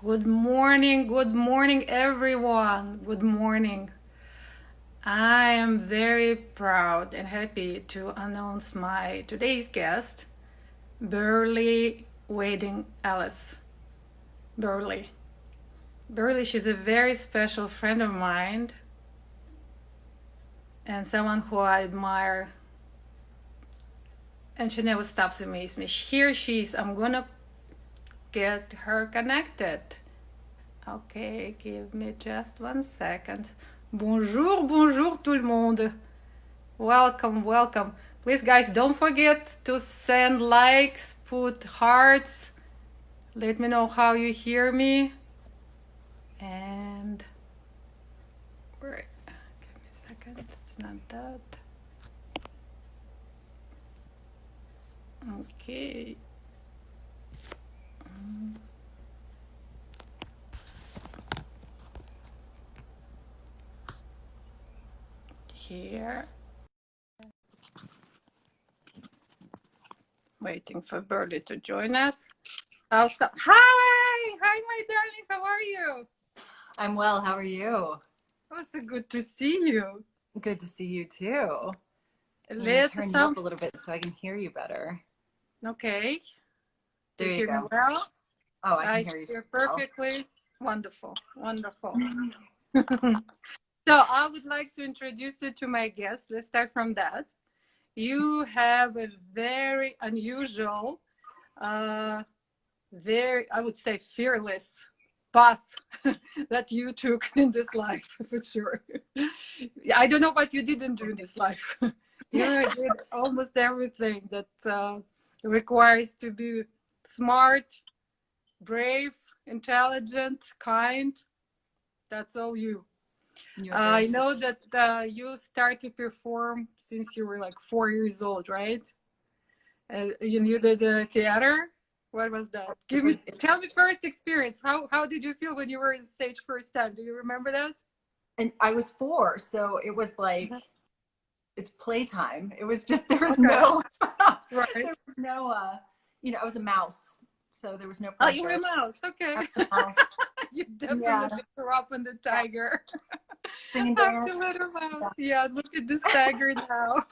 Good morning, everyone. Good morning. I am very proud and happy to announce my today's guest, Berly Wedding Ellis. Berly. Berly, she's a very special friend of mine and someone who I admire, and she never stops to amaze me. Here she is. I'm gonna get her connected. Okay, give me just 1 second. Bonjour, bonjour tout le monde. Welcome, welcome. Please, guys, don't forget to send likes, put hearts. Let me know how you hear me. And wait, give me a second. It's not that. Okay. Here. Waiting for Berly to join us. Also, hi, my darling. How are you? I'm well. How are you? Oh, so good to see you. Good to see you too. Let's turn you up a little bit so I can hear you better. Okay. Do There you you hear go. me well? Oh, I can hear you perfectly. Wonderful, wonderful. So I would like to introduce you to my guest. Let's start from that. You have a very unusual, very, I would say, fearless path that you took in this life, for sure. I don't know what you didn't do in this life. You did almost everything that requires to be smart, brave, intelligent, kind. That's all you. I know that you start to perform since you were like 4 years old, right? You did theater. What was that? Tell me first experience. How did you feel when you were on stage first time? Do you remember that? And I was 4, so it was like it's playtime. It was just there was no right. There was no I was a mouse, so there was no pressure. Oh, you were a mouse. Okay. You definitely grew up in the tiger. Singing I'm the little mouse. Yeah, look at this tiger now.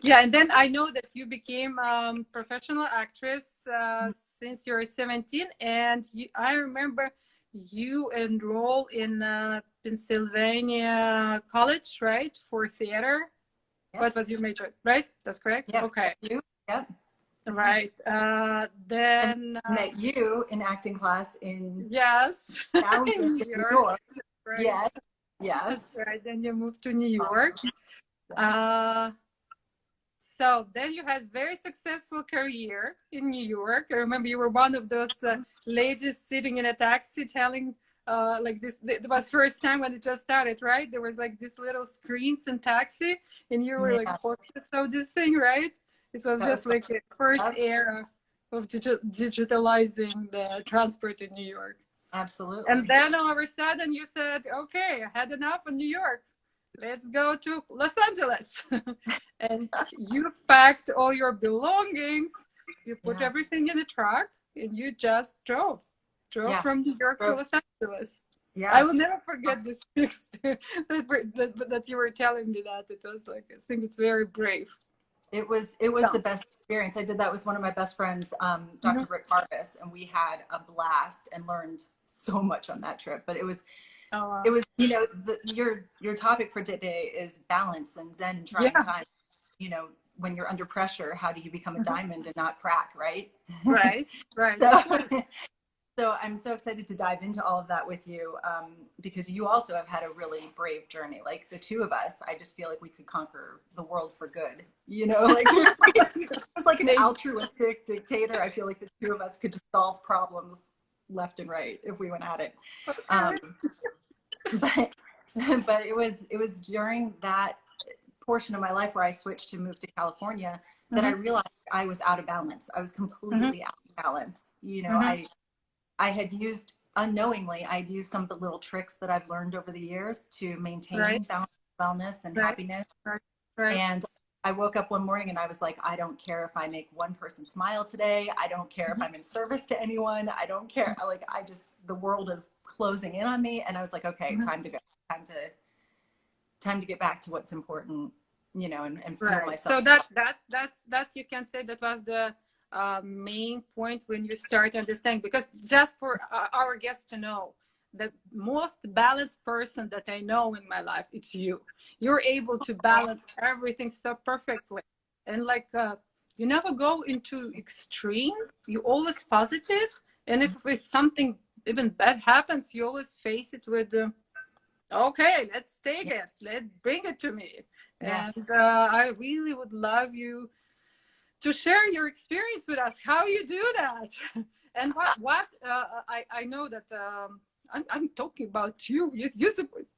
Yeah, and then I know that you became professional actress since you were 17, and I remember you enrolled in Pennsylvania College, right, for theater. Yes. What was your major, right? That's correct? Yep. Okay. Yep. Right. Then met you in acting class in in New York. Right. Yes. Right. Then you moved to New York. So then you had very successful career in New York. I remember you were one of those ladies sitting in a taxi telling like this. It was first time when it just started, right? There was like this little screens in taxi, and you were like hostess of this thing, right? It was just like the first era of digitalizing the transport in New York. Absolutely. And then all of a sudden you said, okay, I had enough of New York. Let's go to Los Angeles. And you packed all your belongings, you put everything in a truck, and you just drove from New York to Los Angeles. Yeah. I will never forget this experience that you were telling me that. It was like, I think it's very brave. It was the best experience. I did that with one of my best friends, Dr. Rick Harvis, and we had a blast and learned so much on that trip. But it was, your topic for today is balance and Zen and trying time. When you're under pressure, how do you become a diamond and not crack, right? Right. So I'm so excited to dive into all of that with you because you also have had a really brave journey. Like the two of us, I just feel like we could conquer the world for good. Like it was like an altruistic dictator. I feel like the two of us could just solve problems left and right if we went at it. But it was during that portion of my life where I switched to move to California that I realized I was out of balance. I was completely out of balance. I had used unknowingly, I'd used some of the little tricks that I've learned over the years to maintain balance, wellness, and happiness. And I woke up one morning and I was like, I don't care if I make one person smile today. I don't care if I'm in service to anyone. I don't care. Like, the world is closing in on me. And I was like, okay, time to go. Time to get back to what's important, you know, and feel myself. So that's you can say that was the main point when you start understanding, because just for our guests to know, the most balanced person that I know in my life, it's you. You're able to balance everything so perfectly, and like you never go into extreme. You always positive, and if it's something even bad happens, you always face it with okay, let's take it, let's bring it to me. And I really would love you to share your experience with us, how you do that. And what I know that I'm talking about you.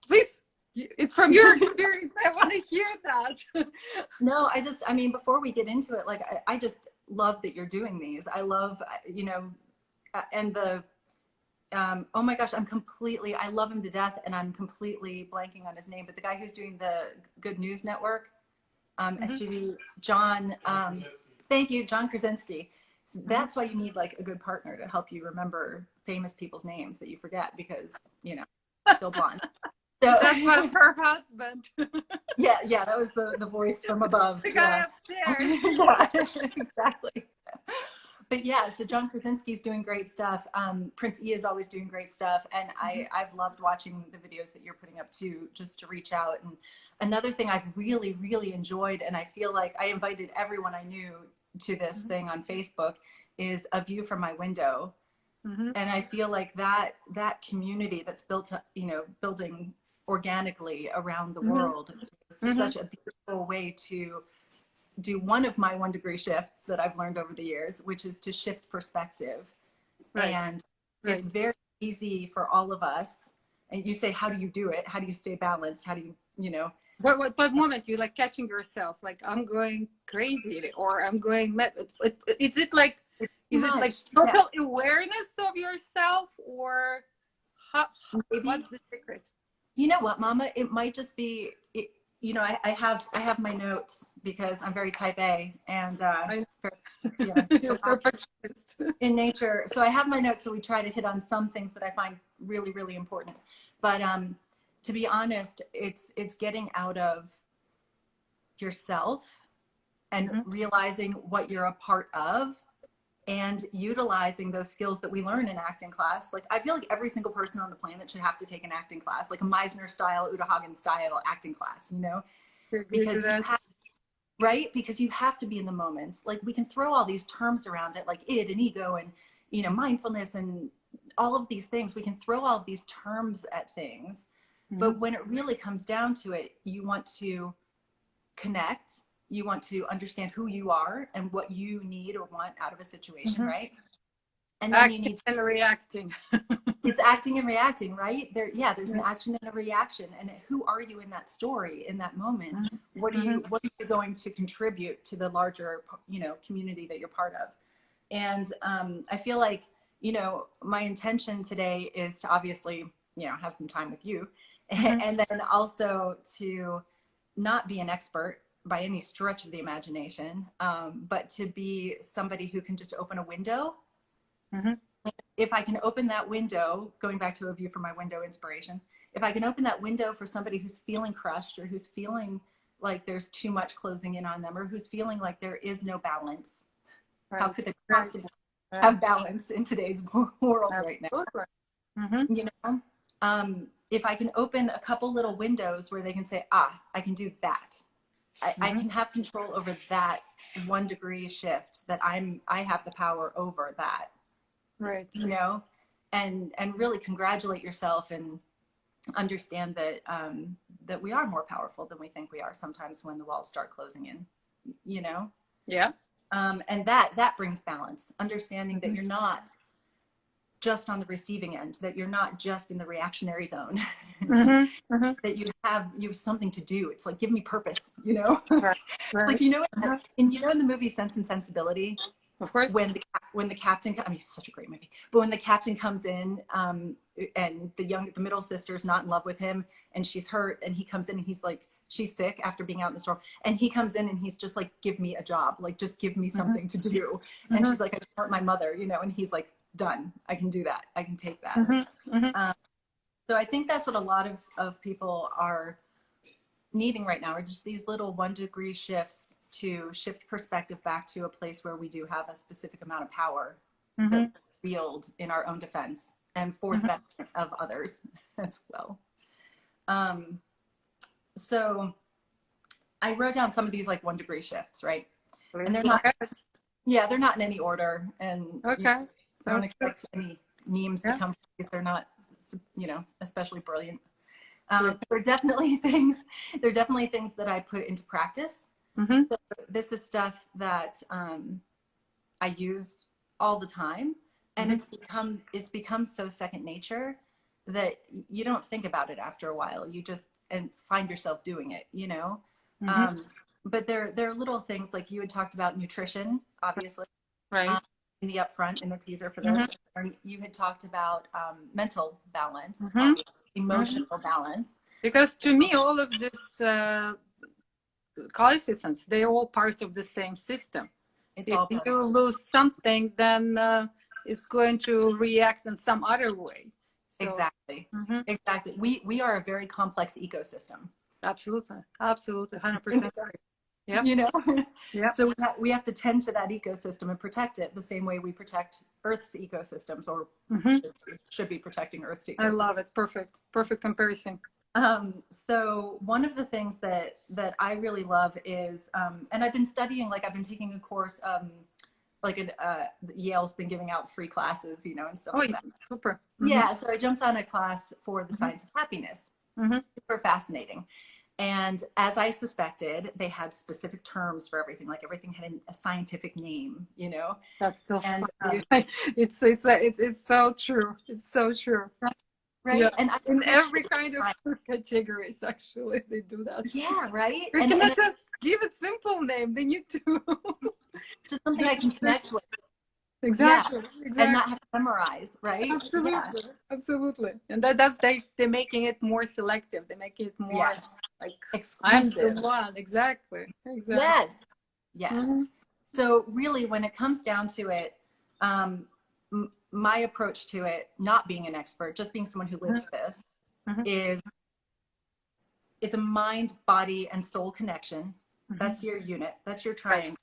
Please, it's from your experience. I want to hear that. No, I mean, before we get into it, like, I just love that you're doing these. I love, you know, and the, oh my gosh, I love him to death, and I'm completely blanking on his name, but the guy who's doing the Good News Network, SGV, John, thank you, John Krasinski. So that's why you need like a good partner to help you remember famous people's names that you forget, because, you know, still blonde. So that was her husband. yeah, that was the voice from above. The guy upstairs. Yeah, exactly. But yeah, so John Krasinski's doing great stuff. Prince E is always doing great stuff. And I've loved watching the videos that you're putting up too, just to reach out. And another thing I've really, really enjoyed, and I feel like I invited everyone I knew to this thing on Facebook, is a view from my window. And I feel like that community that's built, you know, building organically around the world is such a beautiful way to do one of my 1 degree shifts that I've learned over the years, which is to shift perspective. And it's very easy for all of us. And you say, how do you do it? How do you stay balanced? How do you, you know? What moment you like catching yourself? Like, I'm going crazy, or I'm going mad. Is it like total awareness of yourself, or what's the secret? You know what, Mama? It might just be, you know, I have my notes because I'm very type A, and perfectionist in nature. So I have my notes, so we try to hit on some things that I find really, really important. But to be honest, it's getting out of yourself and realizing what you're a part of, and utilizing those skills that we learn in acting class. Like, I feel like every single person on the planet should have to take an acting class, like a Meisner style, Uta Hagen style acting class, you know, because because you have to be in the moment. Like, we can throw all these terms around it, like id and ego and, you know, mindfulness and all of these things. We can throw all of these terms at things, but when it really comes down to it, you want to connect. You want to understand who you are and what you need or want out of a situation, right? And then acting and reacting. It's acting and reacting, right? There's an action and a reaction. And who are you in that story, in that moment? What are you going to contribute to the larger, you know, community that you're part of? And I feel like, you know, my intention today is to obviously, you know, have some time with you, and then also to not be an expert by any stretch of the imagination, but to be somebody who can just open a window. If I can open that window, going back to a view from my window inspiration, if I can open that window for somebody who's feeling crushed, or who's feeling like there's too much closing in on them, or who's feeling like there is no balance, how could they possibly have balance in today's world right now? You know, if I can open a couple little windows where they can say, I can do that. I can have control over that 1 degree shift, that I have the power over that. Right. You know, and really congratulate yourself and understand that, that we are more powerful than we think we are sometimes when the walls start closing in, you know? Yeah. And that brings balance, understanding that you're not just on the receiving end, that you're not just in the reactionary zone, that you have something to do. It's like, give me purpose, you know? Like, you know, and you know, in the movie Sense and Sensibility, of course, when the captain, I mean, it's such a great movie, but when the captain comes in, and the middle sister's not in love with him, and she's hurt, and he comes in and he's like, she's sick after being out in the storm, and he comes in and he's just like, give me a job, like just give me something to do. And she's like, I just want my mother, you know, and he's like, done, I can do that, I can take that. So I think that's what a lot of people are needing right now, are just these little 1-degree shifts to shift perspective back to a place where we do have a specific amount of power that we wield in our own defense and for the betterment of others as well. So I wrote down some of these like 1-degree shifts, right? And they're not, they're not in any order. And okay, I don't expect any memes to come because they're not, you know, especially brilliant. There are definitely things that I put into practice. So this is stuff that I used all the time, and it's become so second nature that you don't think about it after a while. You just find yourself doing it, you know. But there are little things like you had talked about nutrition, obviously, right, in the upfront, in the teaser for this. You had talked about mental balance, emotional balance. Because to me, all of this coefficients, they're all part of the same system. It's If you lose something, then it's going to react in some other way. So, exactly. We are a very complex ecosystem. Absolutely, 100%. Yeah, you know. So we have to tend to that ecosystem and protect it the same way we protect Earth's ecosystems, or should be protecting Earth's ecosystems. I love it. Perfect comparison. So one of the things that I really love is, and I've been studying, like I've been taking a course, like Yale's been giving out free classes, you know, and stuff like that. Super. Yeah, so I jumped on a class for the science of happiness. Super fascinating. And as I suspected, they had specific terms for everything. Like everything had a scientific name, you know. That's so funny. It's so true. It's so true. Right. Yeah. And in every kind of categories, actually, they do that. Yeah, right. They cannot just give it simple name. They need to just something I can connect with. Exactly. And not have to memorize, right? Absolutely. And that's they're making it more selective. They make it more like exclusive. I'm the one. Exactly. Yes. So really, when it comes down to it, my approach to it, not being an expert, just being someone who lives this, is it's a mind, body, and soul connection. That's your unit. That's your triangle.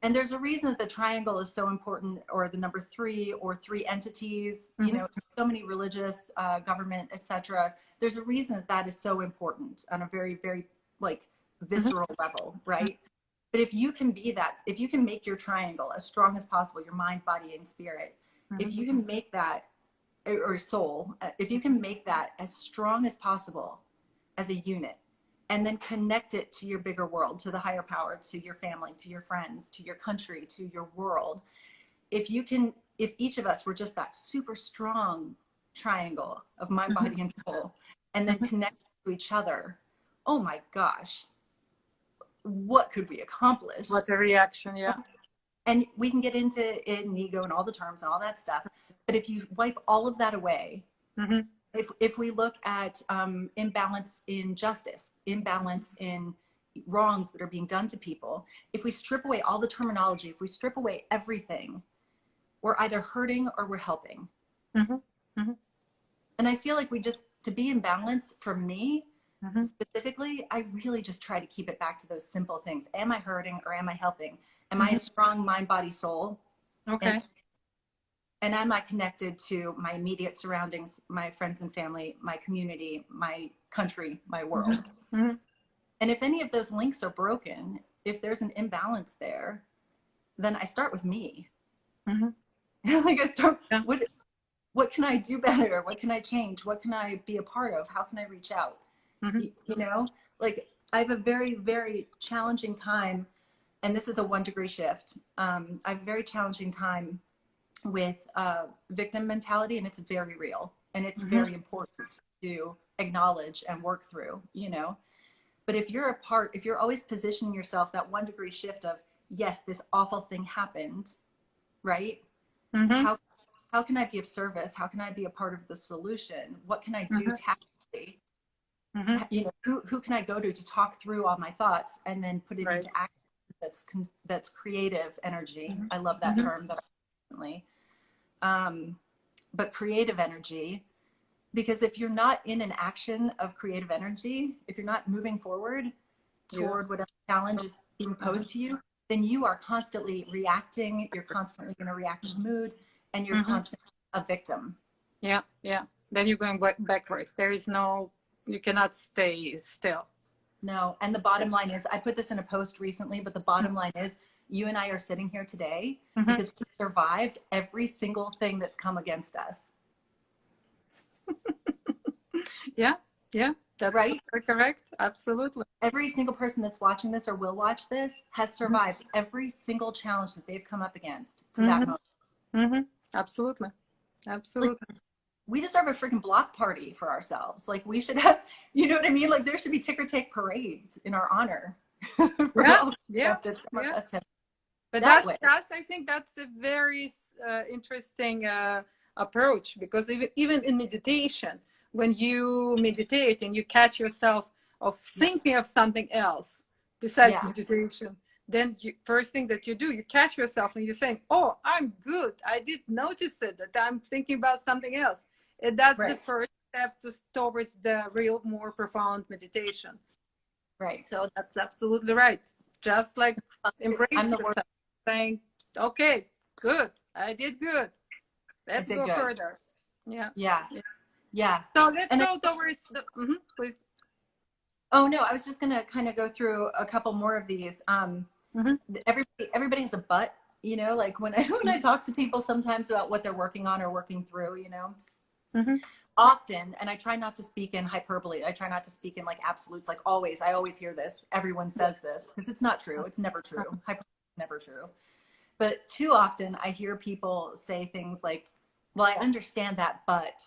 And there's a reason that the triangle is so important, or the number 3, or 3 entities, you know, so many religious, government, etc. There's a reason that that is so important on a very, very like visceral level, right? But if you can be that, if you can make your triangle as strong as possible, your mind, body, and spirit, if you can make that, or soul, if you can make that as strong as possible as a unit, and then connect it to your bigger world, to the higher power, to your family, to your friends, to your country, to your world. If each of us were just that super strong triangle of mind, body, and soul, and then connect to each other, oh my gosh, what could we accomplish? What a reaction, yeah. And we can get into it and ego and all the terms and all that stuff. But if you wipe all of that away, if we look at imbalance in justice, imbalance in wrongs that are being done to people, if we strip away all the terminology, if we strip away everything, we're either hurting or we're helping. And I feel like to be in balance, for me specifically, I really just try to keep it back to those simple things. Am I hurting or am I helping? Am I a strong mind, body, soul? Okay. And am I connected to my immediate surroundings, my friends and family, my community, my country, my world? And if any of those links are broken, if there's an imbalance there, then I start with me. Like I start, what can I do better? What can I change? What can I be a part of? How can I reach out? You know, like I have a very, very challenging time, and this is a 1-degree shift. I have a very challenging time with victim mentality, and it's very real, and it's very important to acknowledge and work through, you know. But if you're always positioning yourself, that 1-degree shift of, yes, this awful thing happened, right? How can I be of service? How can I be a part of the solution? What can I do tactically Mm-hmm. You know, who can I go to talk through all my thoughts and then put it Right. into action that's creative energy. Mm-hmm. I love that Mm-hmm. term, but creative energy, because if you're not in an action of creative energy, if you're not moving forward Yeah. toward whatever challenge is being posed to you, then you are constantly reacting. You're constantly in a reactive mood, and you're Mm-hmm. constantly a victim. Yeah, yeah. Then you're going backward. There is no, you cannot stay still. No, and the bottom line is, I put this in a post recently, but the bottom line is, you and I are sitting here today Mm-hmm. because we survived every single thing that's come against us. Yeah, yeah. That's right? correct. Absolutely. Every single person that's watching this or will watch this has survived every single challenge that they've come up against to that moment. Mm-hmm. Absolutely. Absolutely. Like, we deserve a freaking block party for ourselves. Like, we should have, you know what I mean? Like, there should be ticker tape parades in our honor. Yeah, yeah, yeah. But that's I think that's a very interesting approach, because even in meditation, when you meditate and you catch yourself of thinking of something else besides meditation, then first thing that you do, you catch yourself and you're saying, oh, I'm good. I did notice it, that I'm thinking about something else. And that's the first step towards the real, more profound meditation. Right. So that's absolutely right. Just like embrace yourself, saying, okay, good. I did good. Let's go further. Yeah. Yeah. Yeah. So let's go towards the, please. Oh, no, I was just going to kind of go through a couple more of these. Everybody has a but, you know, like when I talk to people sometimes about what they're working on or working through, you know, often, and I try not to speak in hyperbole. I try not to speak in like absolutes, like always. I always hear this. Everyone says this, because it's not true. It's never true. Hyperbole is never true. But too often I hear people say things like, well, I understand that, but.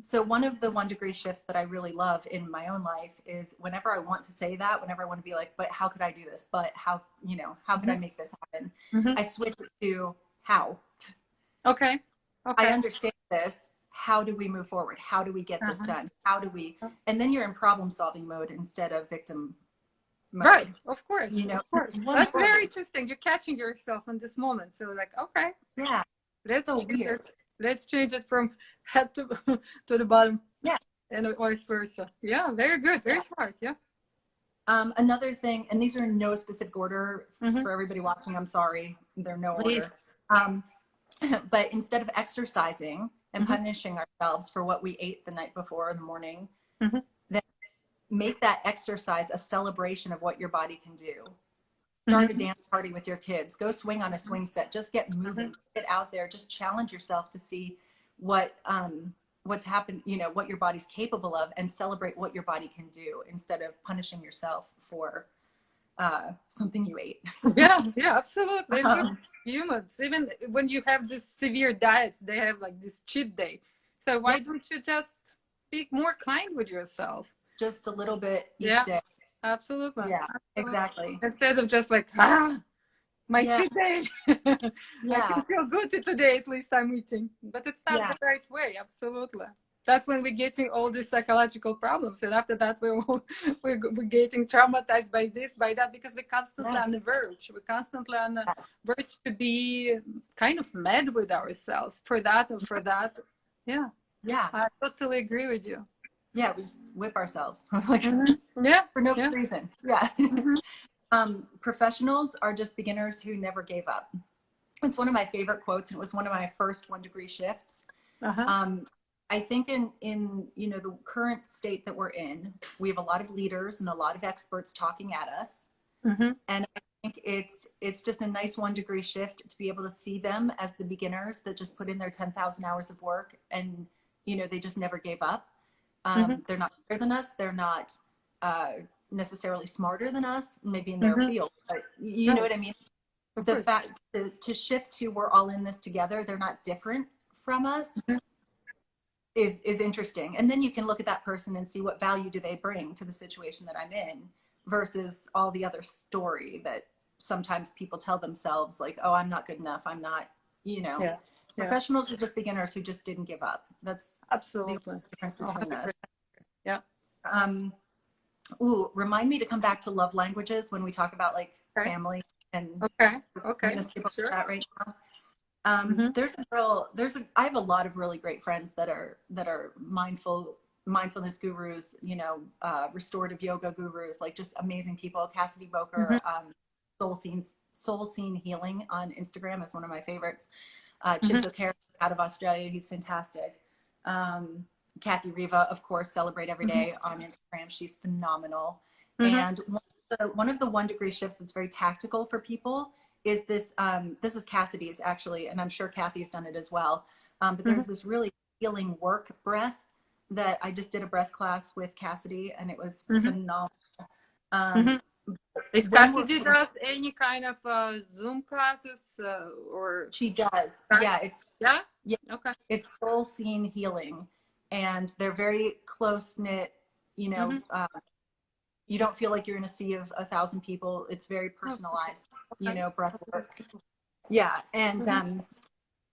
So one of the 1 degree shifts that I really love in my own life is whenever I want to say that, whenever I want to be like, but how could I do this? But how, you know, how could I make this happen? I switch it to how. Okay. I understand this. How do we move forward? How do we get this done? How do we, and then you're in problem solving mode instead of victim mode. Right. Of course. You know, of course. That's very interesting. You're catching yourself in this moment. So like, okay. Yeah. Let's change it from head to the bottom. Yeah. And vice versa. Yeah, very good. Very smart. Yeah. Another thing, and these are in no specific order for everybody watching. I'm sorry. They're no order. But instead of exercising and punishing ourselves for what we ate the night before in the morning, then make that exercise a celebration of what your body can do. Start a dance party with your kids. Go swing on a swing set. Just get moving. Get out there. Just challenge yourself to see what's happened, you know, what your body's capable of, and celebrate what your body can do instead of punishing yourself for something you ate. Yeah, absolutely. Humans, even when you have these severe diets, they have like this cheat day. So why don't you just be more kind with yourself? Just a little bit each day. Absolutely. Yeah, exactly. Instead of just like, my cheat day. I can feel good today, at least I'm eating. But it's not the right way. Absolutely. That's when we're getting all these psychological problems. And after that, we're getting traumatized by this, by that, because we're constantly on the verge. We're constantly on the verge to be kind of mad with ourselves for that or for that. Yeah. Yeah. I totally agree with you. Yeah, we just whip ourselves like for no reason. Yeah. Professionals are just beginners who never gave up. It's one of my favorite quotes, and it was one of my first 1 degree shifts. I think in you know, the current state that we're in, we have a lot of leaders and a lot of experts talking at us, and I think it's just a nice 1 degree shift to be able to see them as the beginners that just put in their 10,000 hours of work, and you know, they just never gave up. They're not better than us. They're not necessarily smarter than us, maybe in their field, but you know what I mean? The fact to shift to we're all in this together, they're not different from us, is interesting. And then you can look at that person and see what value do they bring to the situation that I'm in, versus all the other story that sometimes people tell themselves, like, oh, I'm not good enough. I'm not, you know. Professionals are just beginners who just didn't give up. That's absolutely the difference between us. Yeah. Remind me to come back to love languages when we talk about like family and okay. I'm gonna skip over Sure. that right now. I have a lot of really great friends that are mindfulness gurus, you know, restorative yoga gurus, like just amazing people. Cassidy Boker, Soul Scene Healing on Instagram is one of my favorites. Chibs O'Carroll out of Australia, he's fantastic. Kathy Riva, of course, Celebrate Every Day on Instagram. She's phenomenal. And one of the 1 degree shifts that's very tactical for people is this. This is Cassidy's actually, and I'm sure Kathy's done it as well. But there's this really healing work breath that I just did a breath class with Cassidy, and it was phenomenal. Is Cassidy does any kind of Zoom classes or? She does. Yeah, Okay. It's Soul Scene Healing, and they're very close knit. You know, you don't feel like you're in a sea of 1,000 people. It's very personalized. You know, breath work. Yeah, and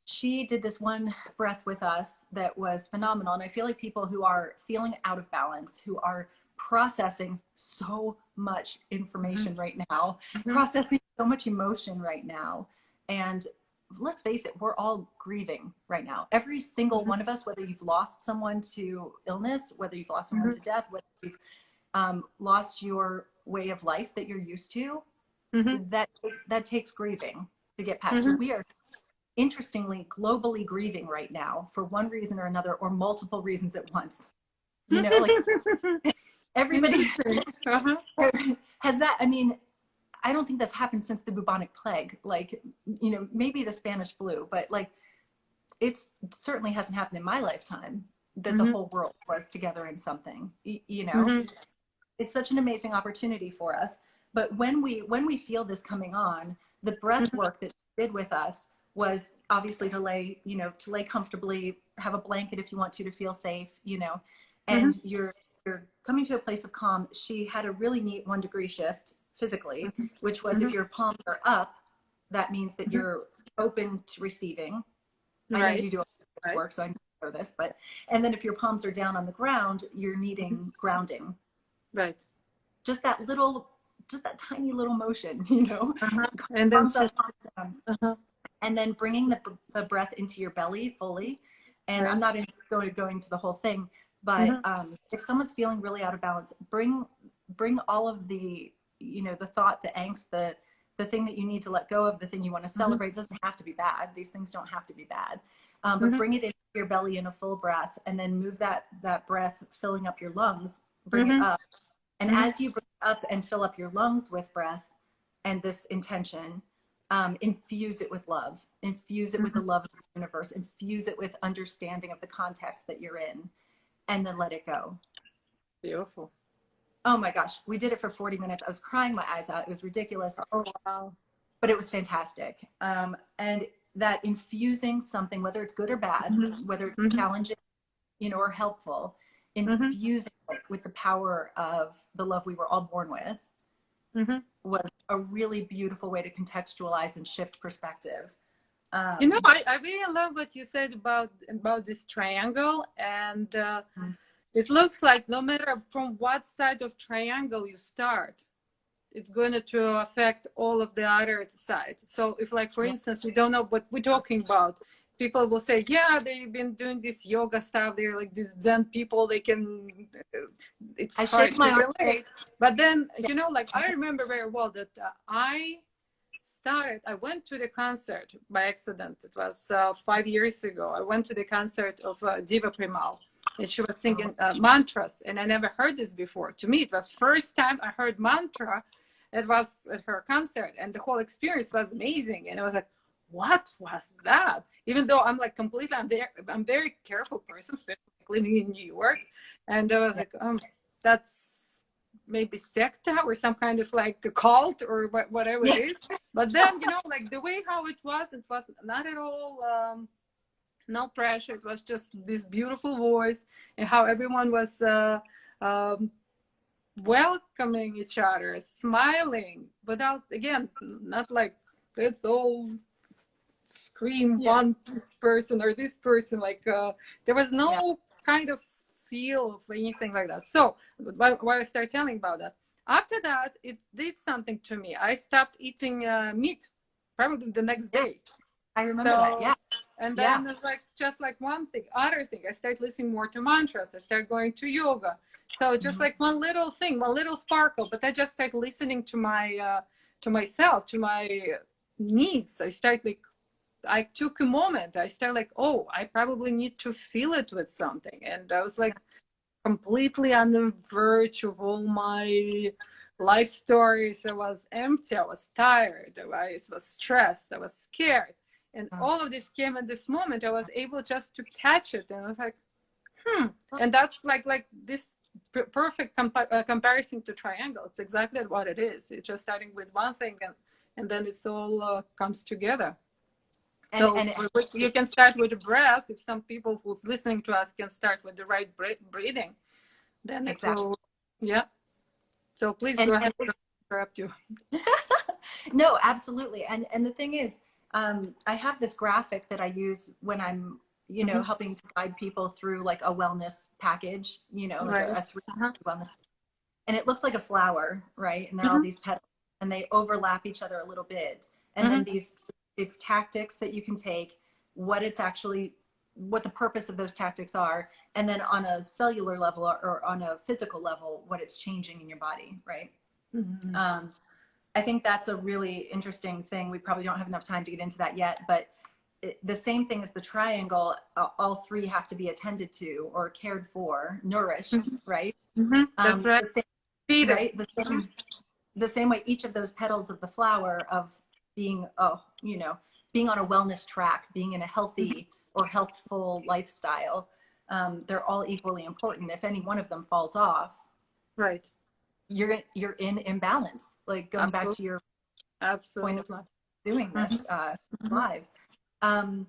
she did this one breath with us that was phenomenal. And I feel like people who are feeling out of balance, who are processing so much information right now, processing so much emotion right now. And let's face it, we're all grieving right now. Every single one of us, whether you've lost someone to illness, whether you've lost someone to death, whether you've lost your way of life that you're used to, that takes grieving to get past. So we are interestingly globally grieving right now for one reason or another, or multiple reasons at once. You know, like everybody has that. I mean, I don't think that's happened since the bubonic plague. Like, you know, maybe the Spanish flu, but like, it certainly hasn't happened in my lifetime that the whole world was together in something. You know, it's such an amazing opportunity for us. But when we feel this coming on, the breath work that she did with us was obviously to lay comfortably, have a blanket if you want to feel safe, you know, and you're coming to a place of calm. She had a really neat 1 degree shift physically, which was if your palms are up, that means that you're open to receiving. I know you do all this work, so I know this, and then if your palms are down on the ground, you're needing grounding. Right. Just that tiny little motion, you know, and then and then bringing the breath into your belly fully. And I'm not going to the whole thing, but if someone's feeling really out of balance, bring all of the, you know, the thought, the angst, the thing that you need to let go of, the thing you want to celebrate. It doesn't have to be bad. These things don't have to be bad. But bring it into your belly in a full breath, and then move that breath filling up your lungs, bring it up. And as you bring it up and fill up your lungs with breath and this intention, infuse it with love, infuse it with the love of the universe, infuse it with understanding of the context that you're in, and then let it go. Beautiful. Oh my gosh, we did it for 40 minutes. I was crying my eyes out. It was ridiculous. Oh, wow. But it was fantastic. And that infusing something, whether it's good or bad, whether it's challenging, you know, or helpful, infusing it with the power of the love we were all born with, was a really beautiful way to contextualize and shift perspective. You know, I really love what you said about this triangle, and it looks like no matter from what side of triangle you start, it's going to affect all of the other sides. So if, like, for instance, we don't know what we're talking about, people will say, yeah, they've been doing this yoga stuff. They're like these Zen people. They can, it's hard to relate. But then, you know, like, I remember very well that I went to the concert by accident. It was 5 years ago. I went to the concert of Diva Primal, and she was singing mantras, and I never heard this before. To me, it was first time I heard mantra. It was at her concert, and the whole experience was amazing. And I was like, what was that? Even though I'm like completely, I'm very careful person, especially living in New York. And I was like, that's maybe secta or some kind of like a cult or whatever it is. But then, you know, like the way how it was not at all, no pressure. It was just this beautiful voice, and how everyone was welcoming each other, smiling, without, again, not like let's all scream one this person or this person. Like there was no kind of feel of anything like that. So why I started telling about that. After that, it did something to me. I stopped eating meat probably the next day. I remember that. Yeah. And then it's like just like one thing, other thing. I started listening more to mantras. I started going to yoga. So just like one little thing, one little sparkle. But I just started listening to my to myself, to my needs. I took a moment. I started like, oh, I probably need to feel it with something. And I was like completely on the verge of all my life stories. I was empty. I was tired. I was stressed. I was scared. And all of this came at this moment. I was able just to catch it. And I was like, And that's like this perfect comparison to triangle. It's exactly what it is. It's just starting with one thing and then it all comes together. So you can start with the breath. If some people who's listening to us can start with the right breathing, then it will, yeah. So please go ahead. Interrupt you. No, absolutely. And the thing is, I have this graphic that I use when I'm, helping to guide people through like a wellness package, like a 3 wellness. And it looks like a flower, right? And there are all these petals and they overlap each other a little bit. And then it's tactics that you can take, what the purpose of those tactics are. And then on a cellular level or on a physical level, what it's changing in your body, right? I think that's a really interesting thing. We probably don't have enough time to get into that yet, but the same thing as the triangle, all three have to be attended to or cared for, nourished, right? That's right. The same way each of those petals of the flower of being, being on a wellness track, being in a healthy or healthful lifestyle, they're all equally important. If any one of them falls off, right, you're in imbalance. Like going back to your point of doing this live. And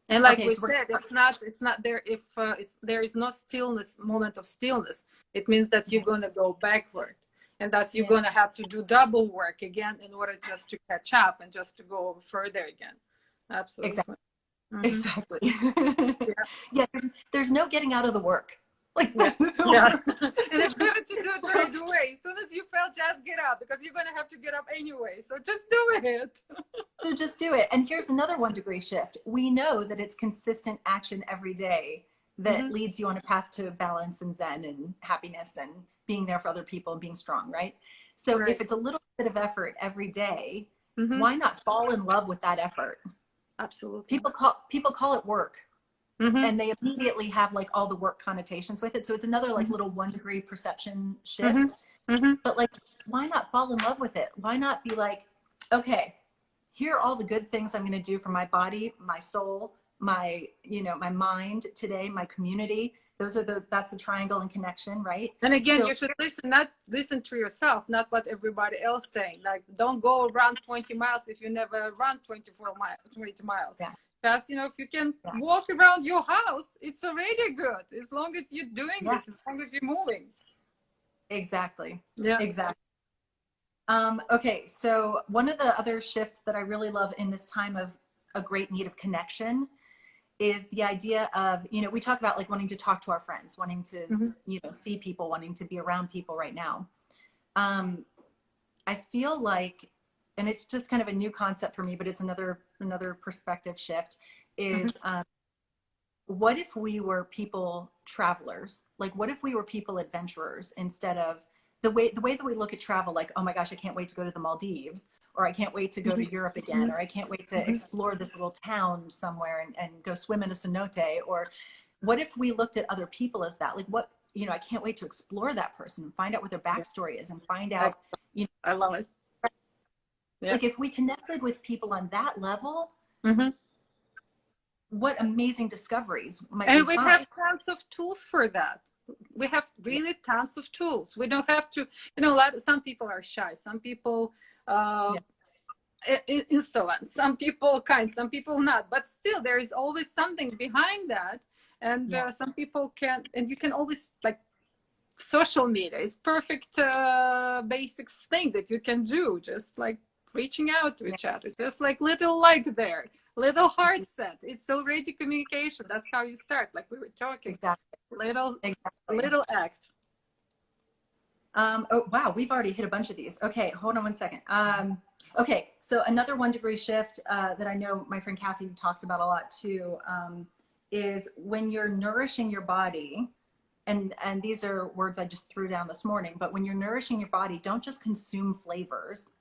like we said, it's not there if there is no moment of stillness. It means that you're gonna go backward, and that's you're gonna have to do double work again in order just to catch up and just to go further again. Absolutely. Exactly. There's no getting out of the work. Like and it's better to do it right away. As soon as you fail, just get up, because you're gonna have to get up anyway. So just do it. So just do it. And here's another 1-degree shift. We know that it's consistent action every day that leads you on a path to balance and zen and happiness and being there for other people and being strong, right? So if it's a little bit of effort every day, why not fall in love with that effort? Absolutely. People call it work. And they immediately have like all the work connotations with it. So it's another like little 1-degree perception shift. But like, why not fall in love with it? Why not be like, okay, here are all the good things I'm going to do for my body, my soul, my mind today, my community. That's the triangle and connection, right? And again, you should listen to yourself, not what everybody else saying. Like, don't go run 20 miles if you never run 20 miles. Because, if you can walk around your house, it's already good. As long as you're doing this, as long as you're moving. Exactly. Yeah. Exactly. Okay. So one of the other shifts that I really love in this time of a great need of connection is the idea of, we talk about like wanting to talk to our friends, wanting to, see people, wanting to be around people right now. I feel like, and it's just kind of a new concept for me, but it's another perspective shift is, what if we were people travelers? Like, what if we were people adventurers instead of the way that we look at travel, like, oh my gosh, I can't wait to go to the Maldives, or I can't wait to go to Europe again, or I can't wait to explore this little town somewhere and go swim in a cenote. Or what if we looked at other people as that? Like, what, I can't wait to explore that person and find out what their backstory is and find out, I love it. Yeah. Like if we connected with people on that level, what amazing discoveries might we find. And we have tons of tools for that. We have really tons of tools. We don't have to, some people are shy. Some people insolent. Some people kind. Some people not. But still, there is always something behind that. And some people can, and you can always like, social media is perfect basics thing that you can do. Just like reaching out to each other, just like little like there, little heart set. It's already communication. That's how you start, like we were talking. Exactly. Little act. Oh, wow. We've already hit a bunch of these. Okay. Hold on one second. Okay. So another 1 degree shift that I know my friend Kathy talks about a lot too, is when you're nourishing your body, and these are words I just threw down this morning, but when you're nourishing your body, don't just consume flavors.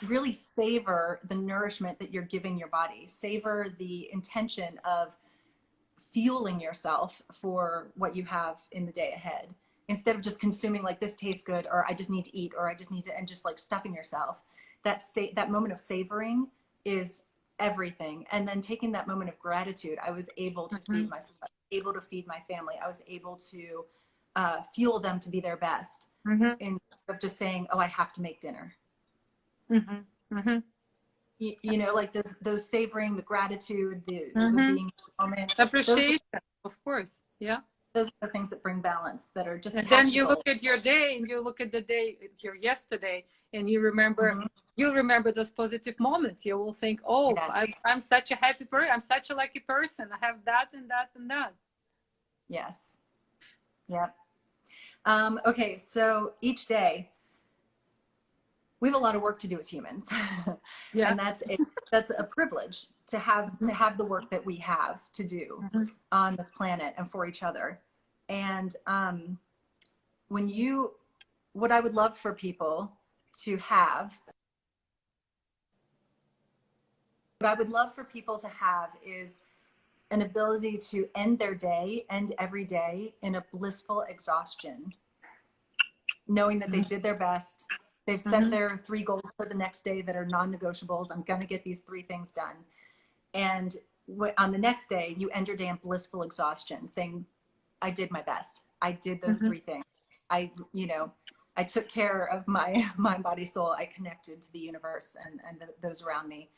Really savor the nourishment that you're giving your body. Savor the intention of fueling yourself for what you have in the day ahead, instead of just consuming like, this tastes good, or I just need to eat, or I just need to, and just like stuffing yourself. That moment of savoring is everything. And then taking that moment of gratitude, I was able to feed myself, I was able to feed my family, I was able to fuel them to be their best, instead of just saying, oh, I have to make dinner. You know, like those savoring, the gratitude, the being in the moment, appreciation, of course. Yeah, those are the things that bring balance, that are just and tactical. then you look at your day, and you look at the day, your yesterday, and you remember you'll remember those positive moments. You will think, oh, yes. I'm such a happy person, I'm such a lucky person, I have that and that and that. Yes. Yep. Okay, so each day we have a lot of work to do as humans. Yeah. And that's a privilege to have the work that we have to do on this planet and for each other. And what I would love for people to have, is an ability to end their day, end every day in a blissful exhaustion, knowing that they did their best. They've set their 3 goals for the next day that are non-negotiables. I'm going to get these 3 things done. And on the next day, you end your day in blissful exhaustion, saying, I did my best. I did those 3 things. I took care of my mind, body, soul. I connected to the universe and those around me.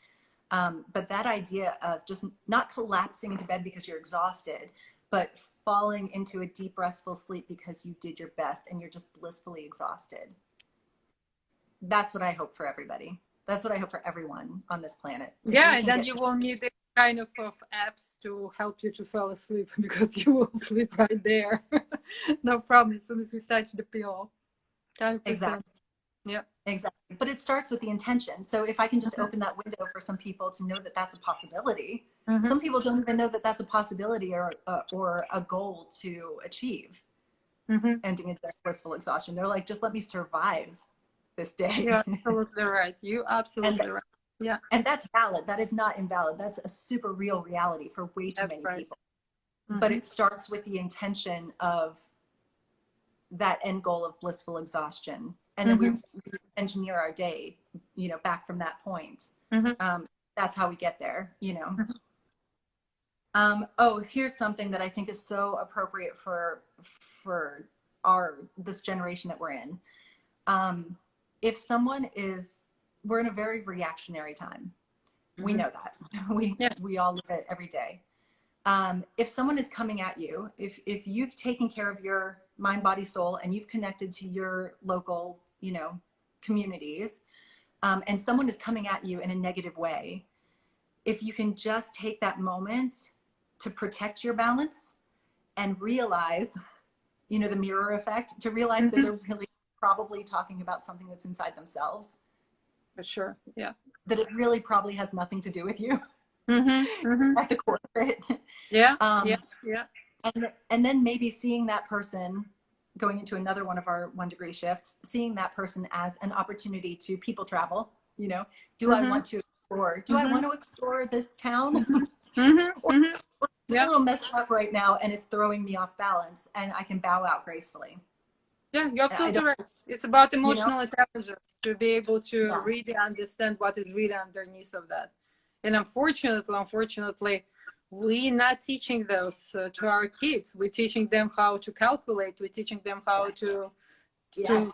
But that idea of just not collapsing into bed because you're exhausted, but falling into a deep, restful sleep because you did your best and you're just blissfully exhausted. That's what I hope for everybody. That's what I hope for everyone on this planet. Yeah, and then you will need kind of apps to help you to fall asleep, because you will sleep right there. No problem, as soon as you touch the pillow. 100%. Exactly. Yeah, exactly. But it starts with the intention. So if I can just open that window for some people to know that that's a possibility. Some people don't even know that that's a possibility or a goal to achieve. Ending in blissful exhaustion. They're like, just let me survive this day. Yeah, absolutely right. You absolutely right. Yeah. And that's valid. That is not invalid. That's a super real reality for way too many people. But it starts with the intention of that end goal of blissful exhaustion. And then we engineer our day, back from that point. That's how we get there, Oh, here's something that I think is so appropriate for this generation that we're in. If someone we're in a very reactionary time. We know that. We all live it every day. If someone is coming at you, if you've taken care of your mind, body, soul, and you've connected to your local, communities, and someone is coming at you in a negative way, if you can just take that moment to protect your balance and realize, the mirror effect, to realize that they're really probably talking about something that's inside themselves. For sure. Yeah. That it really probably has nothing to do with you. At the core of it. Yeah. And then maybe seeing that person, going into another one of our 1 degree shifts, seeing that person as an opportunity to people travel. Do I want to explore? Do I want to explore this town? It's a little messed up right now, and it's throwing me off balance, and I can bow out gracefully. Yeah, you're absolutely right. It's about emotional intelligence, to be able to really understand what is really underneath of that. And unfortunately, we're not teaching those to our kids. We're teaching them how to calculate. We're teaching them how to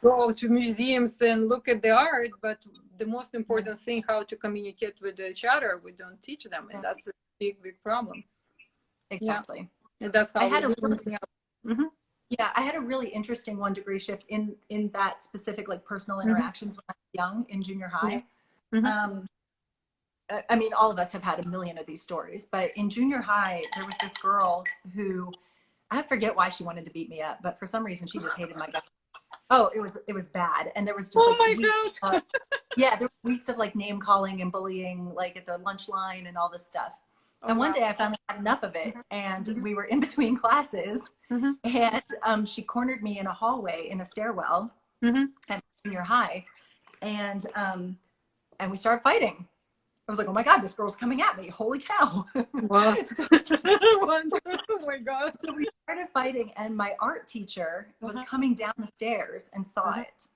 go to museums and look at the art. But the most important thing, how to communicate with each other, we don't teach them. And that's a big, big problem. Exactly. Yeah. And that's how I had a really interesting 1 degree shift in that specific, like, personal interactions when I was young, in junior high. I mean, all of us have had a million of these stories, but in junior high, there was this girl who, I forget why she wanted to beat me up, but for some reason she just hated my guts. Oh, it was bad. And there was just Oh like my weeks God. yeah, there were weeks of like name calling and bullying, like at the lunch line and all this stuff. Oh, And one wow. day I finally had enough of it, and we were in between classes, and she cornered me in a hallway in a stairwell at junior high, and we started fighting. I was like, oh my God, this girl's coming at me. Holy cow. What? Oh my God. So we started fighting, and my art teacher was coming down the stairs and saw it.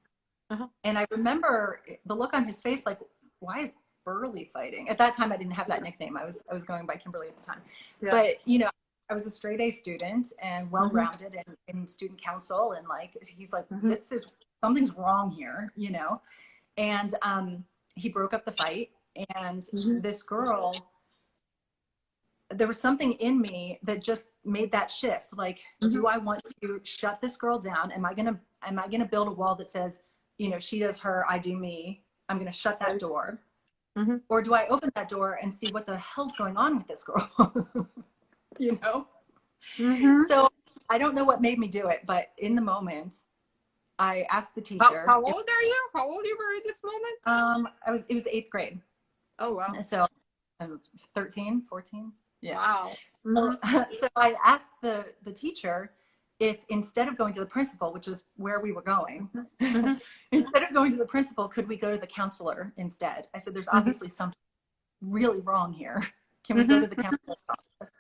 And I remember the look on his face, like, why is Berly fighting? At that time, I didn't have that nickname. I was going by Kimberly at the time. Yeah. But, you know, I was a straight A student and well-rounded in student council. And like, he's like, this is, something's wrong here, you know? And he broke up the fight. And this girl, there was something in me that just made that shift. Like, do I want to shut this girl down? Am I gonna build a wall that says, you know, she does her, I do me. I'm gonna shut that door. Or do I open that door and see what the hell's going on with this girl? You know? So I don't know what made me do it, but in the moment, I asked the teacher. How old are you? How old you were at this moment? It was 8th grade. Oh, wow. So 13, 14. Yeah. Wow. So I asked the teacher if instead of going to the principal, which is where we were going, instead of going to the principal, could we go to the counselor instead? I said, there's obviously something really wrong here. Can we go to the counselor's office?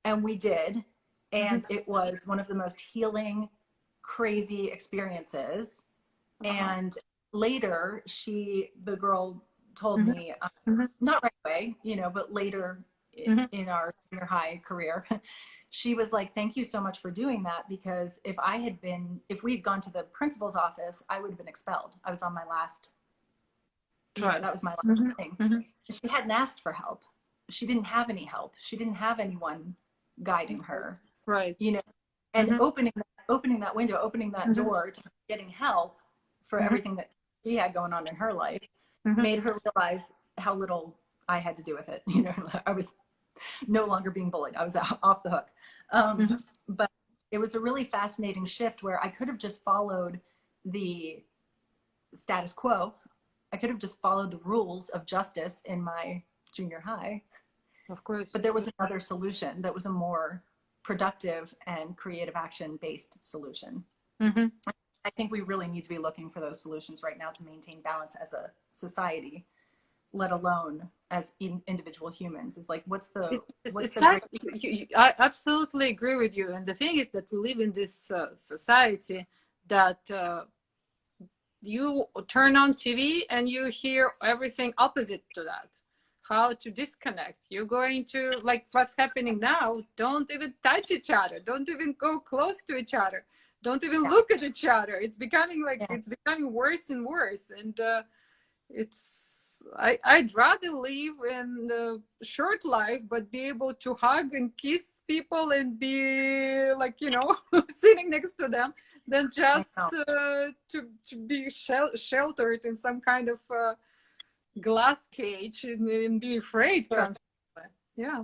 And we did. And it was one of the most healing, crazy experiences. And later, the girl told me, not right away, you know, but later in our junior high career, she was like, thank you so much for doing that, because if we had gone to the principal's office, I would have been expelled. I was on my last, that was my last thing. She hadn't asked for help. She didn't have any help. She didn't have anyone guiding her. Right. You know, and opening that window, opening that door to getting help for everything that she had going on in her life made her realize how little I had to do with it. You know, I was no longer being bullied. I was off the hook. But it was a really fascinating shift where I could have just followed the status quo. I could have just followed the rules of justice in my junior high. Of course. But there was another solution that was a more productive and creative action-based solution. I think we really need to be looking for those solutions right now to maintain balance as a society, let alone as individual humans. It's like, I absolutely agree with you. And the thing is that we live in this society that you turn on TV and you hear everything opposite to that. How to disconnect. You're going to, like what's happening now, don't even touch each other. Don't even go close to each other. Don't even look at each other. It's becoming it's becoming worse and worse. And I'd rather live in a short life, but be able to hug and kiss people and be like, you know, sitting next to them, than just to be sheltered in some kind of glass cage and be afraid. Sure. Yeah.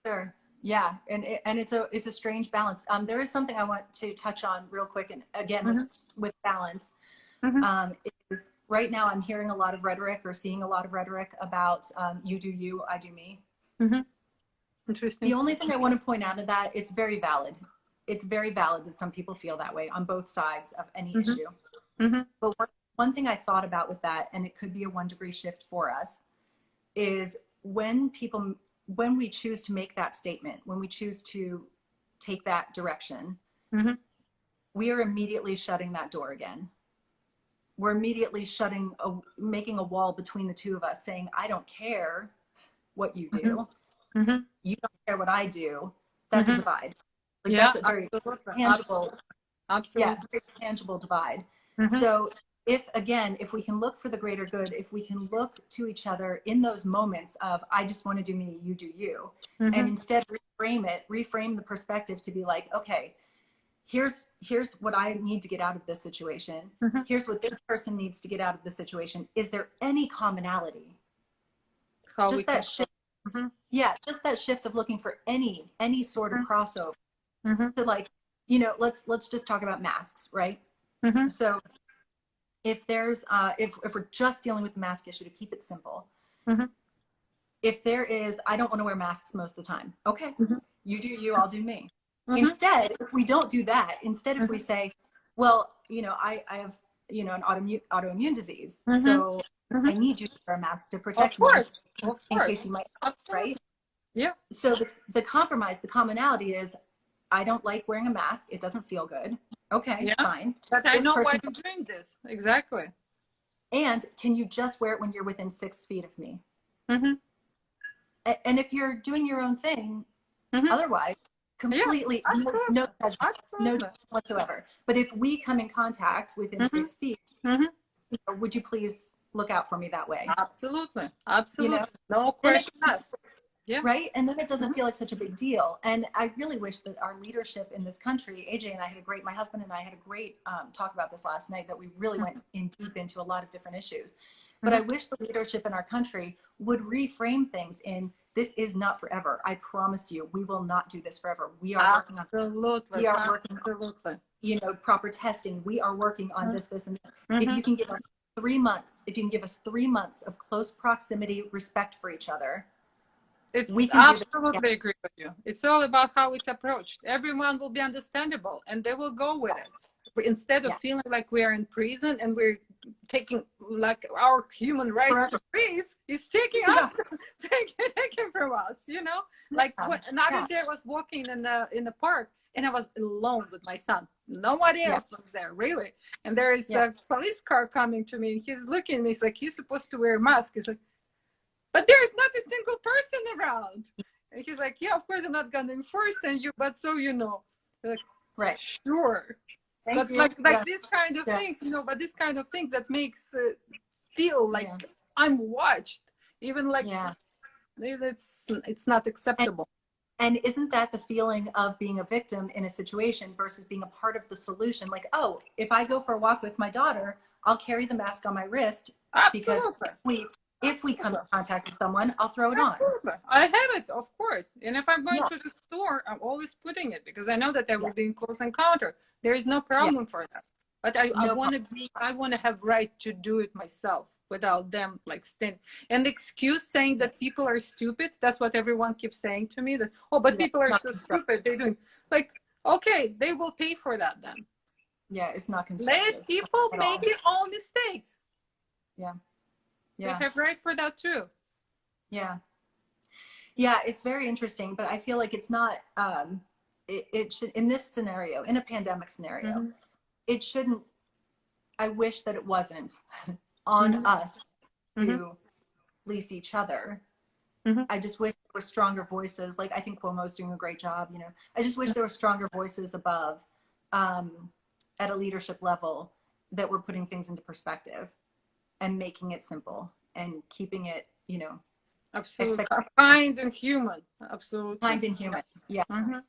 Sure. Yeah, and it's a strange balance. There is something I want to touch on real quick, and again with balance. Is right now I'm hearing a lot of rhetoric or seeing a lot of rhetoric about you do you, I do me. Interesting. The only thing I want to point out of that, it's very valid. It's very valid that some people feel that way on both sides of any issue. But one thing I thought about with that, and it could be a 1-degree shift for us, is when we choose to make that statement, when we choose to take that direction, we are immediately shutting that door again. We're immediately making a wall between the two of us, saying, I don't care what you do. You don't care what I do. That's a divide. Like, that's a very tangible, very tangible divide. So if we can look for the greater good, if we can look to each other in those moments of, I just want to do me, you do you, and instead reframe the perspective to be like, okay, here's what I need to get out of this situation. Here's what this person needs to get out of this situation. Is there any commonality? how we just can. that shift. Mhm. Yeah, just that shift of looking for any sort of crossover. Mhm. So like, you know, let's just talk about masks, right? Mhm. So if there's if we're just dealing with the mask issue, to keep it simple, Mhm. if there is, I don't want to wear masks most of the time. Okay, Mhm. you do you, I'll do me. Mhm. Instead, if we don't do that, instead if we Mhm. say, well, you know, I have, you know, an autoimmune disease, Mhm. so I Mhm. need you to wear a mask to Of protect me course, of in course, case you might, absolutely. right? Yeah. So the compromise, the commonality is, I don't like wearing a mask. It doesn't feel good. Okay, Yeah. fine. But I This know why person, I'm doing this. Exactly. and can you just wear it when you're within 6 feet of me? Mhm. And if you're doing your own thing, Mhm. otherwise, Yeah. completely no Absolutely. judgment, no Absolutely. judgment whatsoever. But if we come in contact within Mhm. 6 feet, Mhm. you know, would you please look out for me that way? Absolutely. You know, Absolutely. No then it, question asked. Yeah. right? And then it doesn't Mhm. feel like such a big deal. And I really wish that our leadership in this country, AJ and I had a great, my husband and I had a great talk about this last night, that we really went in deep into a lot of different issues. But I Mhm. wish the leadership in our country would reframe things in, this is not forever. I promise you, we will not do this forever. We are working on, Absolutely. we are working on, Absolutely. you know, proper testing. We are working on Mhm. this, this, and this. If Mhm. you can give us 3 months, if you can give us 3 months of close proximity, respect for each other, It's we can do this. absolutely agree with you. It's all about how it's approached. Everyone will be understandable and they will go with it. Instead of Yeah. feeling like we are in prison and we're taking like our human rights Forever. to breathe is taking Yeah. up taken from us, you know? Like another Yeah. day I was walking in the park and I was alone with my son. Nobody Yeah. else was there, really. And there is Yeah. the police car coming to me and he's looking at me, he's like, you're supposed to wear a mask. He's like, but there is not a single person around. And he's like, yeah, of course I'm not gonna enforce on you, but so you know. Like, Right. sure. Thank But you. like this kind of Yeah. things, you know, but this kind of thing that makes feel like Yeah. I'm watched, even like Yeah. it's not acceptable. And isn't that the feeling of being a victim in a situation versus being a part of the solution? Like, oh, if I go for a walk with my daughter, I'll carry the mask on my wrist because Absolutely. if we come in contact with someone, I'll throw it on. Absolutely. I have it, of course. And if I'm going Yeah. to the store, I'm always putting it because I know that I will Yeah. be in close encounter. There is no problem for that. But I No want to I want to have right to do it myself without them like staying. And the excuse saying that people are stupid, that's what everyone keeps saying to me, that, oh, but Yeah. people are Not so constructive. stupid. They're doing like, okay, they will pay for that then. Yeah, it's not constructive. Let people at make all. their own mistakes. Yeah. They Yeah. have right for that too. Yeah. Yeah, it's very interesting, but I feel like it's not it should, in this scenario, in a pandemic scenario, Mm-hmm. it shouldn't, I wish that it wasn't on Mm-hmm. us Mm-hmm. to police each other. Mm-hmm. I just wish there were stronger voices. Like, I think Cuomo's doing a great job, you know. I just wish there were stronger voices above, at a leadership level, that were putting things into perspective and making it simple and keeping it, you know, Absolutely. Kind and human. Absolutely. kind and human. Yeah. Mm-hmm.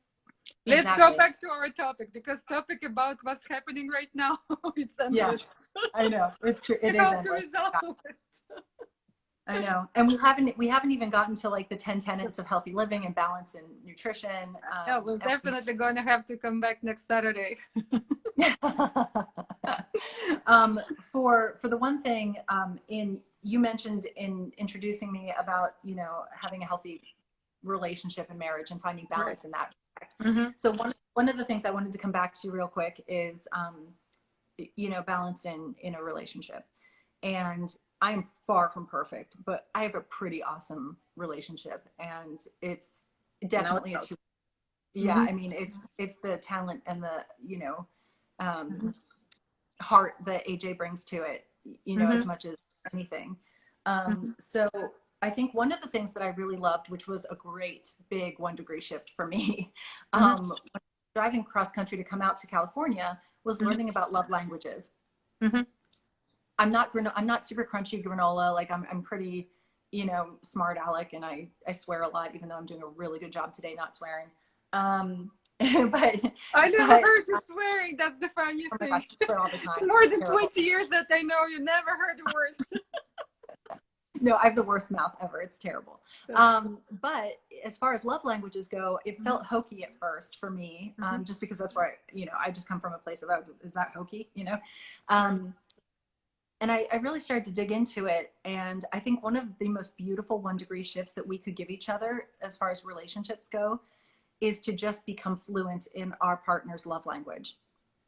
Let's Exactly. go back to our topic, because topic about what's happening right now, it's endless. Yeah, I know. It's true. It is How to endless. resolve it. I know. And we haven't even gotten to like the 10 tenets of healthy living and balance and nutrition. Yeah, we're definitely going to have to come back next Saturday. For the one thing, you mentioned in introducing me about, you know, having a healthy relationship and marriage and finding balance in that respect. Mm-hmm. So one of the things I wanted to come back to real quick is, you know, balance in a relationship. And I'm far from perfect, but I have a pretty awesome relationship, and it's definitely a two. Yeah, Mm-hmm. I mean, it's the talent and the, you know, heart that AJ brings to it, you know, as much as anything. So I think one of the things that I really loved, which was a great big 1 degree shift for me, when driving cross country to come out to California, was learning about love languages. I'm not super crunchy granola. Like, I'm pretty, you know, smart aleck, and I swear a lot, even though I'm doing a really good job today not swearing. But I never heard you swearing. That's the funniest oh my thing. gosh, I swear all the time. More than Terrible. 20 years that I know, you never heard the word. No, I have the worst mouth ever. It's terrible. But as far as love languages go, it felt hokey at first for me, just because that's where I just come from a place of, oh, is that hokey? And I really started to dig into it. And I think one of the most beautiful 1-degree shifts that we could give each other as far as relationships go is to just become fluent in our partner's love language.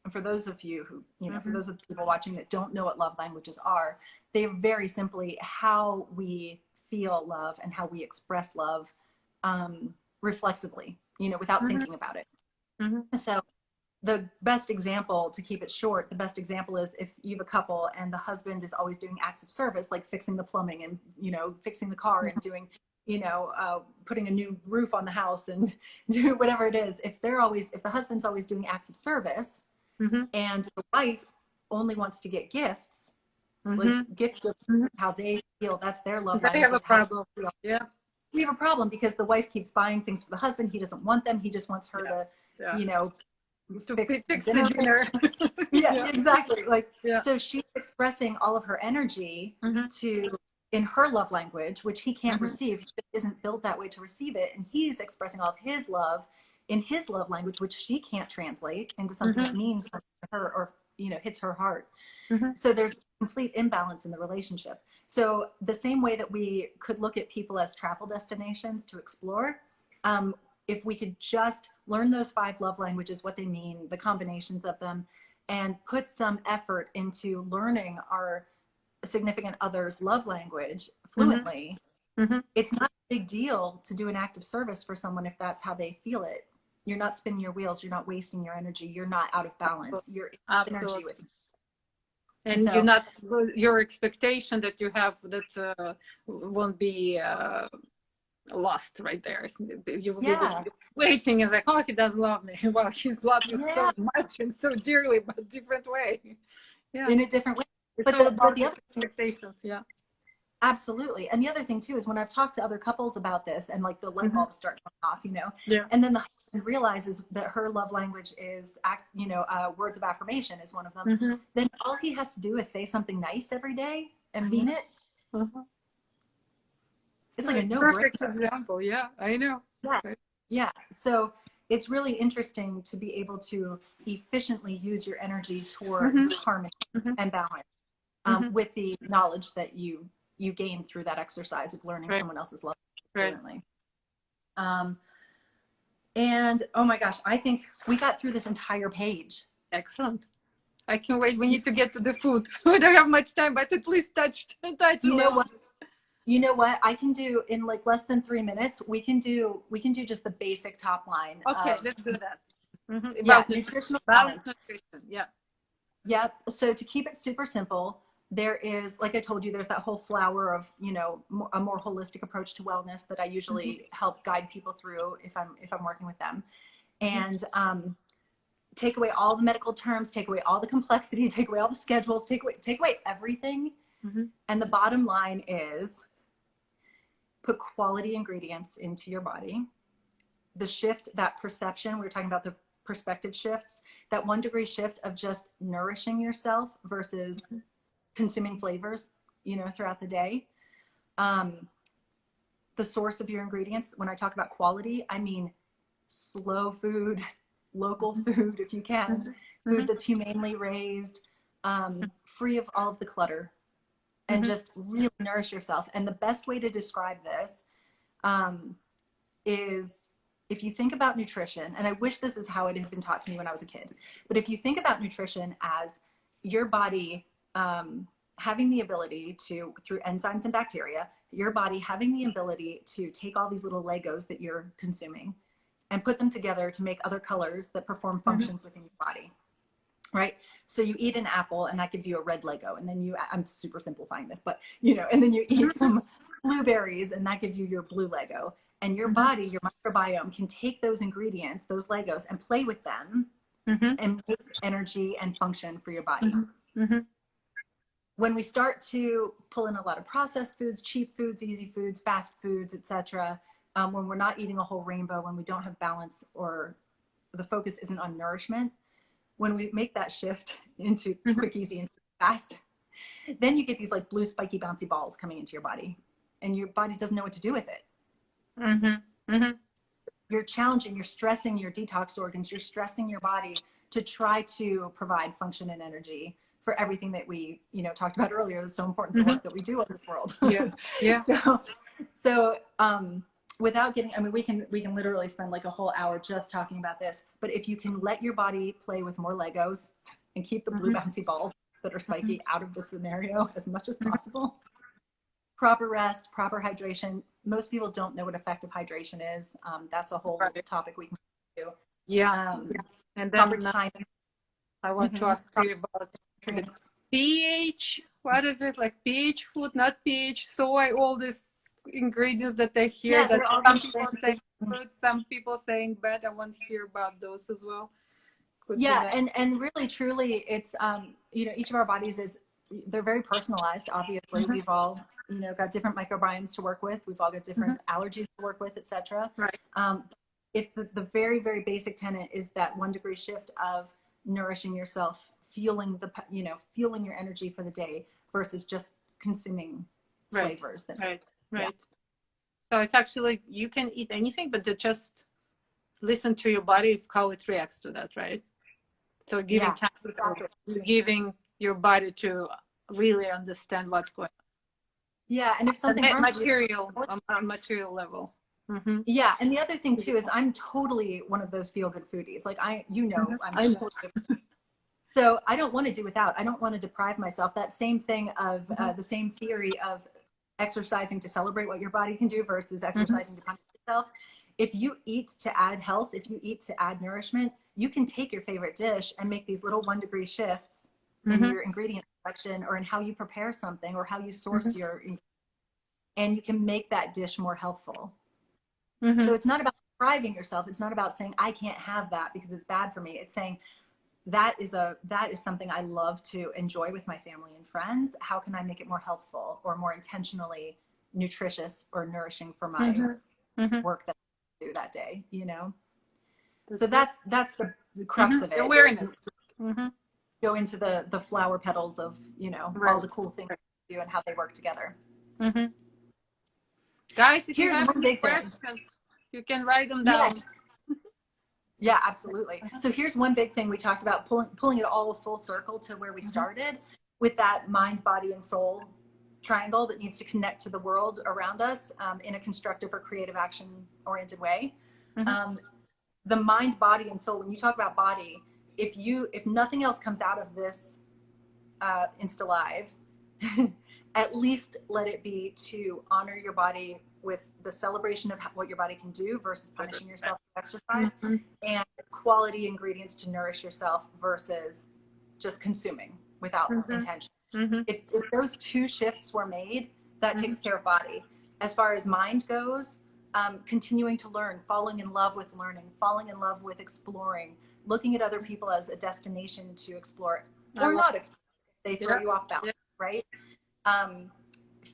And for those of you who, for those of the people watching that don't know what love languages are, they're very simply how we feel love and how we express love reflexively, without thinking about it. So the best example, to keep it short, the best example is if you have a couple and the husband is always doing acts of service, like fixing the plumbing and, fixing the car and doing, putting a new roof on the house and whatever it is. If the husband's always doing acts of service and the wife only wants to get gifts, like gifts, how they feel, that's their love language. They have a problem. Yeah. We have a problem because the wife keeps buying things for the husband. He doesn't want them. He just wants her to, fix the dinner. Yeah, exactly. So she's expressing all of her energy in her love language, which he can't receive. He isn't built that way to receive it. And he's expressing all of his love in his love language, which she can't translate into something that means something to her or, hits her heart. So there's complete imbalance in the relationship. So the same way that we could look at people as travel destinations to explore, if we could just learn those 5 love languages, what they mean, the combinations of them, and put some effort into learning our significant other's love language fluently, it's not a big deal to do an act of service for someone if that's how they feel it. You're not spinning your wheels. You're not wasting your energy. You're not out of balance. You're energy with. And you're not, your expectation that you have that won't be lost right there. You will be waiting and like, oh, he doesn't love me. Well, he's loved you so much and so dearly, but different way. Yeah, in a different way. But the other expectations, absolutely. And the other thing too is when I've talked to other couples about this and like the light bulbs start going off, and then the husband realizes that her love language is, words of affirmation is one of them. Then all he has to do is say something nice every day and mean it. It's like a perfect example. Yeah, I know. Yeah. So it's really interesting to be able to efficiently use your energy toward harmony and balance with the knowledge that you gain through that exercise of learning someone else's love fluently. And oh my gosh, I think we got through this entire page. Excellent. I can't wait. We need to get to the food. We don't have much time, but at least touch. You know what? I can do in like less than 3 minutes. We can do just the basic top line. Okay, let's do that. About nutritional balance. Yeah. Yep. So to keep it super simple, there is, like I told you, there's that whole flower of, a more holistic approach to wellness that I usually help guide people through if I'm working with them. And take away all the medical terms, take away all the complexity, take away all the schedules, take away everything. And the bottom line is put quality ingredients into your body. The shift, that perception, we were talking about the perspective shifts, that 1-degree shift of just nourishing yourself versus consuming flavors, throughout the day. The source of your ingredients, when I talk about quality, I mean slow food, local food, if you can, food that's humanely raised, free of all of the clutter, and just really nourish yourself. And the best way to describe this is, if you think about nutrition, and I wish this is how it had been taught to me when I was a kid, but if you think about nutrition as your body having the ability to, through enzymes and bacteria, your body having the ability to take all these little Legos that you're consuming and put them together to make other colors that perform functions within your body, right? So you eat an apple and that gives you a red Lego. And then I'm super simplifying this, but and then you eat some blueberries and that gives you your blue Lego. And your body, your microbiome can take those ingredients, those Legos, and play with them and make energy and function for your body. When we start to pull in a lot of processed foods, cheap foods, easy foods, fast foods, etc., when we're not eating a whole rainbow, when we don't have balance or the focus isn't on nourishment, when we make that shift into quick, easy, and fast, then you get these like blue spiky bouncy balls coming into your body. and your body doesn't know what to do with it. Mm-hmm. Mm-hmm. You're challenging, you're stressing your detox organs, you're stressing your body to try to provide function and energy for everything that we, you know, talked about earlier. It's so important, the work that we do in this world. Yeah. Yeah. So without getting, I mean, we can literally spend like a whole hour just talking about this, but if you can let your body play with more Legos and keep the blue bouncy balls that are spiky out of the scenario as much as possible. Proper rest, proper hydration. Most people don't know what effective hydration is. That's a whole topic we can do. Yeah. And then proper time. I want to ask you about the pH. What is it, like pH food, not pH soy, all these ingredients that I hear that some people say good, some people saying bad. I want to hear about those as well. And really truly it's you know, each of our bodies is, they're very personalized. Obviously we've all, you know, got different microbiomes to work with, we've all got different allergies to work with, etc. Right. If the very, very basic tenet is that 1 degree shift of nourishing yourself, feeling the, you know, feeling your energy for the day versus just consuming flavors. Right. So it's actually, you can eat anything, but just listen to your body, how it reacts to that, right? So giving time, giving your body to really understand what's going on. Yeah, and if something material level. Mm-hmm. Yeah, and the other thing too is I'm totally one of those feel good foodies. Like I'm totally so I don't want to do without. I don't want to deprive myself. That same thing of the same theory of exercising to celebrate what your body can do versus exercising to punish yourself. If you eat to add health, if you eat to add nourishment, you can take your favorite dish and make these little 1 degree shifts in your ingredient selection or in how you prepare something or how you source your, and you can make that dish more healthful. So it's not about depriving yourself. It's not about saying, I can't have that because it's bad for me. It's saying, that is something I love to enjoy with my family and friends. How can I make it more healthful or more intentionally nutritious or nourishing for my work that I do that day, you know? So that's the crux of it. Awareness. Go into the flower petals of, you know, all the cool things we do and how they work together. Guys, if you have any questions, you can write them down. Yeah, absolutely. So here's one big thing we talked about, pulling it all full circle to where we started with that mind, body, and soul triangle that needs to connect to the world around us in a constructive or creative action oriented way. The mind, body, and soul, when you talk about body, if nothing else comes out of this Insta Live, at least let it be to honor your body with the celebration of what your body can do versus punishing yourself with exercise, and quality ingredients to nourish yourself versus just consuming without intention. If those 2 shifts were made, that takes care of body. As far as mind goes, continuing to learn, falling in love with learning, falling in love with exploring, looking at other people as a destination to explore or not explore. They throw you off balance, right?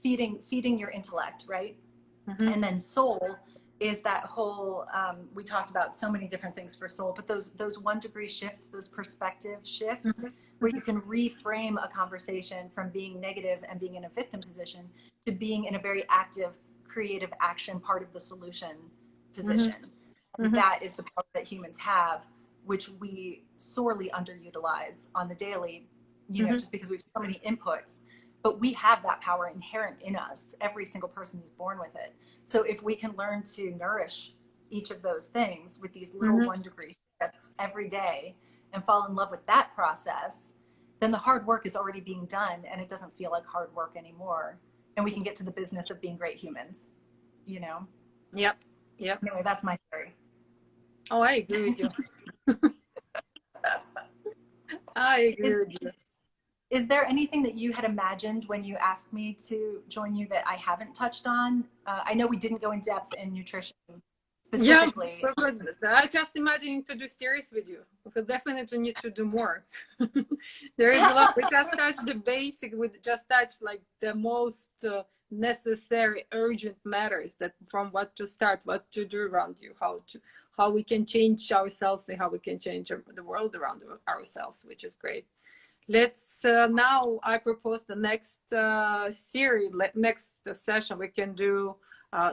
Feeding your intellect, right? And then soul is that whole, we talked about so many different things for soul, but those 1 degree shifts, those perspective shifts, where you can reframe a conversation from being negative and being in a victim position to being in a very active, creative action, part of the solution position. That is the power that humans have, which we sorely underutilize on the daily, you know, just because we have so many inputs. But we have that power inherent in us. Every single person is born with it. So if we can learn to nourish each of those things with these little 1 degree shifts every day and fall in love with that process, then the hard work is already being done and it doesn't feel like hard work anymore. And we can get to the business of being great humans, you know? Yep. Anyway, that's my theory. Oh, I agree with you. I agree with you. Is there anything that you had imagined when you asked me to join you that I haven't touched on? I know we didn't go in depth in nutrition specifically. Yeah, I just imagined to do series with you. We definitely need to do more. There is a lot. We just touched the basic. We just touched like the most necessary, urgent matters, that from what to start, what to do around you, how we can change ourselves and how we can change the world around ourselves, which is great. let's now I propose the next series, next session we can do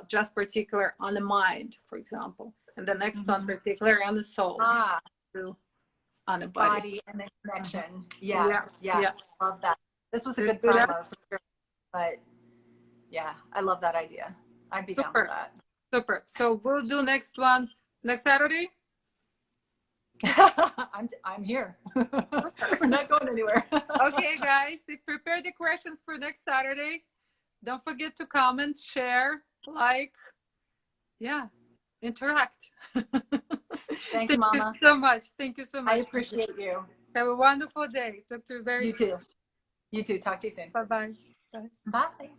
just particular on the mind, for example, and the next one particular on the soul, on the body and the connection. Yeah. Love that. This was a Let's good do that. primer for sure, but yeah, I love that idea. I'd be down for that. Super. So we'll do next one next Saturday. I'm here. We're not going anywhere. Okay, guys, prepare the questions for next Saturday. Don't forget to comment, share, like, interact. Thank you, Mama. So much. Thank you so much. I appreciate you. Have a wonderful day. Talk to you very soon. You too. You too. Talk to you soon. Bye-bye. Bye. Bye.